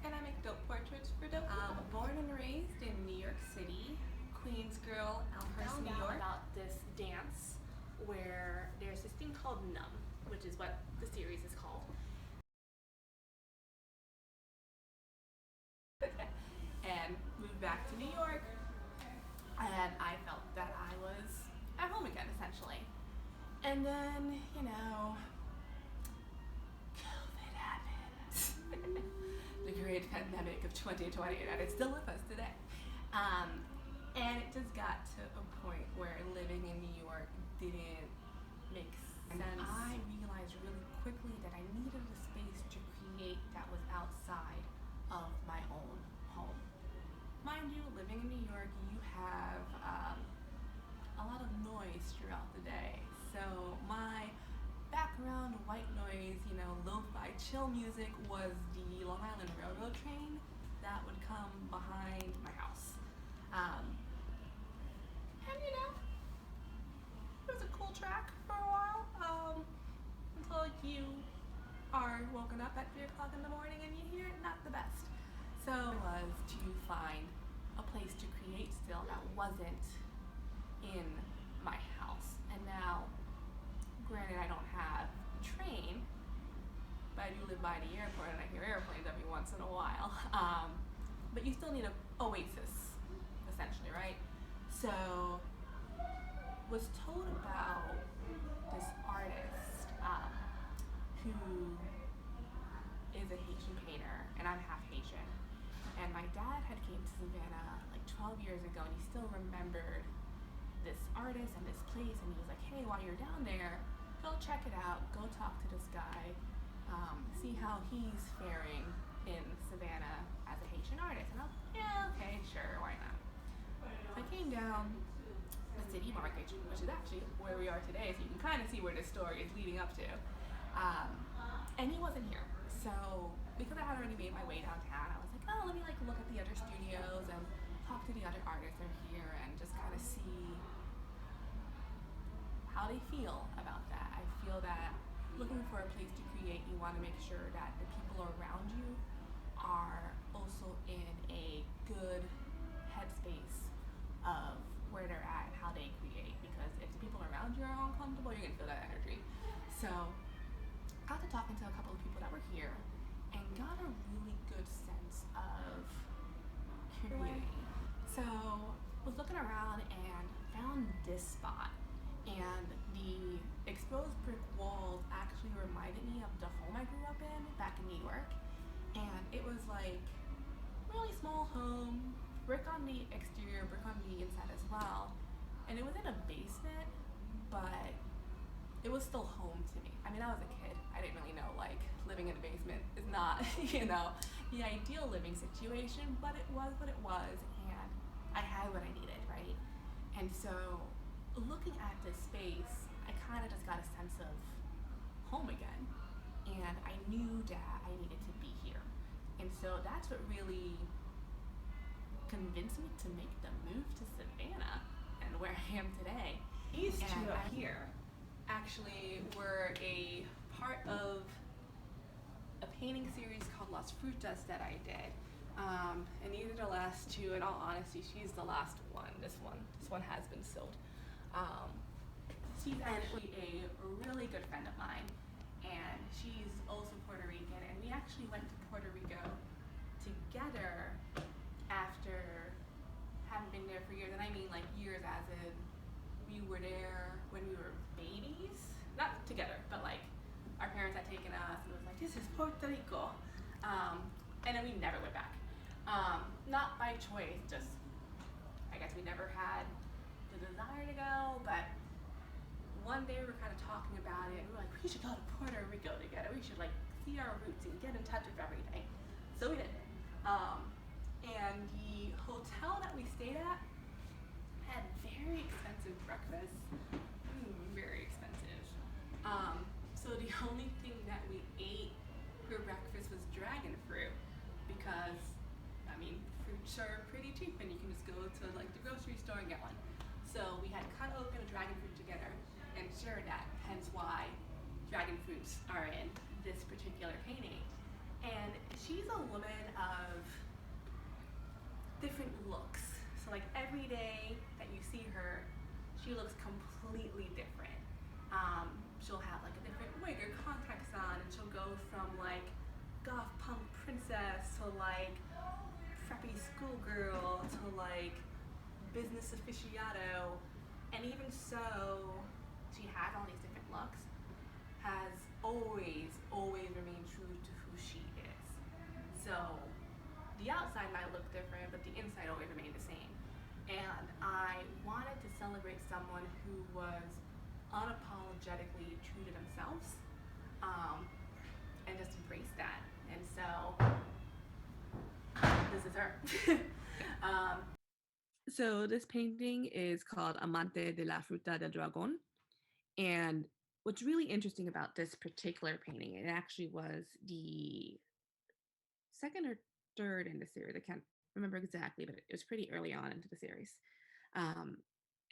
And I make dope portraits for dope people. Born and raised in New York City, Queens girl, Elmhurst, New York. About this dance where there's this thing called Numb, which is what the series is called. And moved back to New York, and I felt that I was at home again, essentially. And then, COVID happened. The great pandemic of 2020, and it's still with us today. And it just got to a point where living in New York didn't make sense. And I realized really quickly that I needed a space to create that was outside of my own home. Mind you, living in New York, you have a lot of noise throughout the day. So my background white noise, lo-fi chill music was the Long Island Railroad train that would come behind my house. And it was a cool track for a while, until you are woken up at 3 o'clock in the morning and you hear it, not the best. So it was to find a place to create still that wasn't in my house. And now, granted, I don't have a train, but I do live by the airport and I hear airplanes every once in a while. But you still need an oasis, essentially, right? So, was told about this artist who is a Haitian painter, and I'm half Haitian. And my dad had came to Savannah like 12 years ago, and he still remembered this artist and this place, and he was like, hey, while you're down there, go check it out, go talk to this guy, see how he's faring in Savannah as a Haitian artist. And I was like, yeah, okay, sure, why not? So I came down the city market, which is actually where we are today, so you can kind of see where this story is leading up to. And he wasn't here. So because I had already made my way downtown, I was like, oh, let me look at the other studios and talk to the other artists that are here and just kind of see how they feel about that. I feel that looking for a place to create, you want to make sure that the people around you are also in a good headspace of where they're at and how they create. Because if the people around you are uncomfortable, you're going to feel that energy. So I got to talking to a couple of people that were here and got a really good sense of community. So was looking around and found this spot, and the exposed brick walls actually reminded me of the home I grew up in back in New York. And it was like really small home, brick on the exterior, brick on the inside as well. And it was in a basement, but it was still home to me. I mean, I was a kid. I didn't really know, living in a basement is not, the ideal living situation, but it was what it was, and I had what I needed, right? And so, looking at this space, I kind of just got a sense of home again, and I knew that I needed to be here. And so that's what really convinced me to make the move to Savannah and where I am today. These two up here actually were a part of a painting series called Las Frutas that I did. And these are the last two. In all honesty, she's the last one. This one has been sold. She's actually a really good friend of mine, and she's also Puerto Rican, and we actually went to Puerto Rico together after having been there for years. And I mean years as in we were there when we were babies. Not together, but our parents had taken us and it was like, this is Puerto Rico. And then we never went back. Not by choice, just I guess we never had the desire to go, but one day we were kind of talking about it and we were like, we should go to Puerto Rico together. We should see our roots and get in touch with everything. So we did. And the hotel that we stayed at had very expensive breakfast. Very expensive. So the only thing that we ate for breakfast was dragon fruit, because fruits are pretty cheap and you can just go to the grocery store and get one. So we had cut open a dragon fruit together and shared that, hence why dragon fruits are in this particular painting. And she's a woman of different looks. So like every day that you see her, she looks completely different. She'll have like a different wig or contacts on, and she'll go from like goth punk princess to like preppy schoolgirl to like business aficionado, and even so, she has all these different looks. Has always remained true to who she is. So the outside might look different, but the inside always remained the same. And I wanted to celebrate someone who was unapologetically true to themselves, um, and just embrace that. And so this is her. um, So this painting is called Amante de la Fruta del Dragón. And what's really interesting about this particular painting, it actually was the second or third in the series. I can't remember exactly, but it was pretty early on into the series. Um,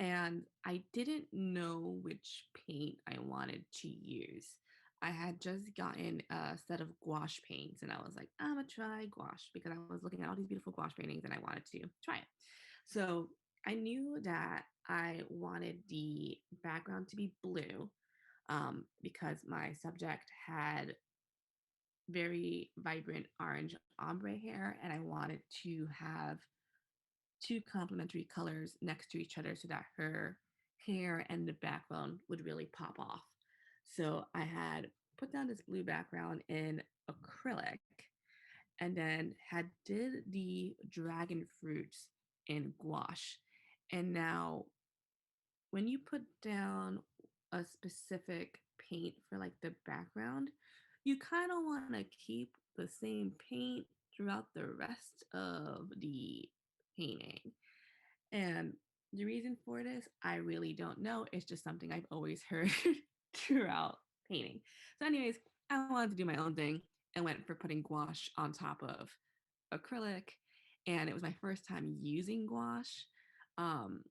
and I didn't know which paint I wanted to use. I had just gotten a set of gouache paints, and I was like, I'm gonna try gouache because I was looking at all these beautiful gouache paintings and I wanted to try it. So I knew that I wanted the background to be blue because my subject had very vibrant orange ombre hair, and I wanted to have two complementary colors next to each other so that her hair and the background would really pop off. So I had put down this blue background in acrylic and then had did the dragon fruits in gouache. And now when you put down a specific paint for like the background, you kind of want to keep the same paint throughout the rest of the painting. And the reason for this, I really don't know. It's just something I've always heard throughout painting. So, anyways, I wanted to do my own thing and went for putting gouache on top of acrylic. And it was my first time using gouache. Um,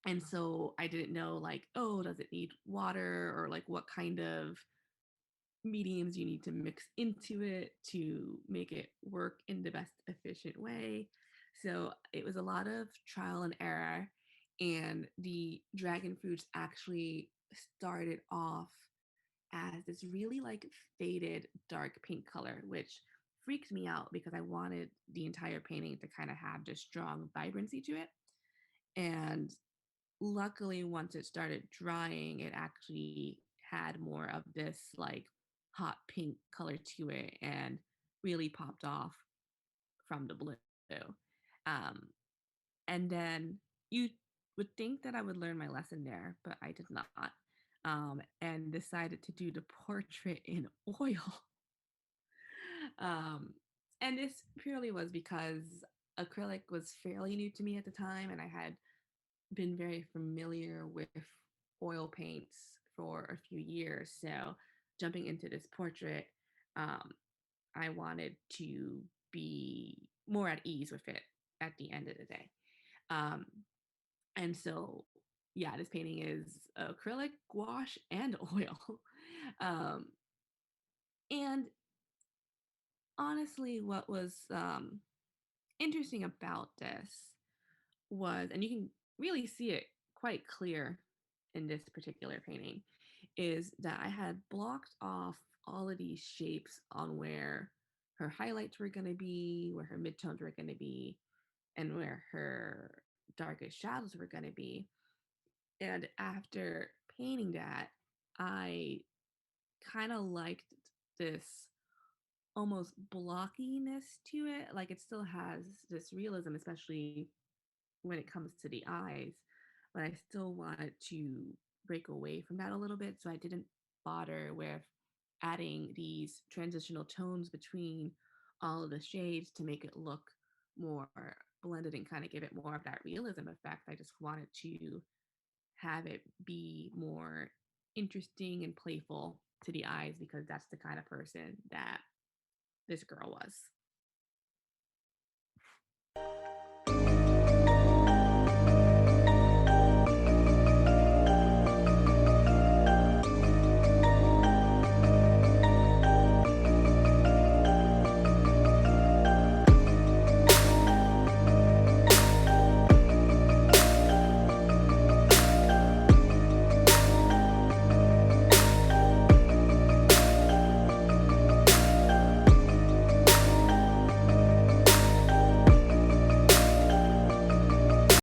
and so I didn't know, like, oh, does it need water or like what kind of mediums you need to mix into it to make it work in the best efficient way. So it was a lot of trial and error. And the dragon fruits actually started off as this really like faded dark pink color, which freaked me out because I wanted the entire painting to kind of have this strong vibrancy to it. And luckily, once it started drying, it actually had more of this like hot pink color to it and really popped off from the blue. Um, and then you would think that I would learn my lesson there, but I did not. And decided to do the portrait in oil. um, and this purely was because acrylic was fairly new to me at the time, and I had been very familiar with oil paints for a few years. So jumping into this portrait, um, I wanted to be more at ease with it at the end of the day. Um, and so, yeah, this painting is acrylic, gouache, and oil. um, and honestly, what was interesting about this was, and you can really see it quite clear in this particular painting, is that I had blocked off all of these shapes on where her highlights were going to be, where her midtones were going to be, and where her darkest shadows were going to be. And after painting that, I kind of liked this almost blockiness to it. Like it still has this realism, especially when it comes to the eyes, but I still wanted to break away from that a little bit. So I didn't bother with adding these transitional tones between all of the shades to make it look more blended and kind of give it more of that realism effect. I just wanted to have it be more interesting and playful to the eyes because that's the kind of person that this girl was.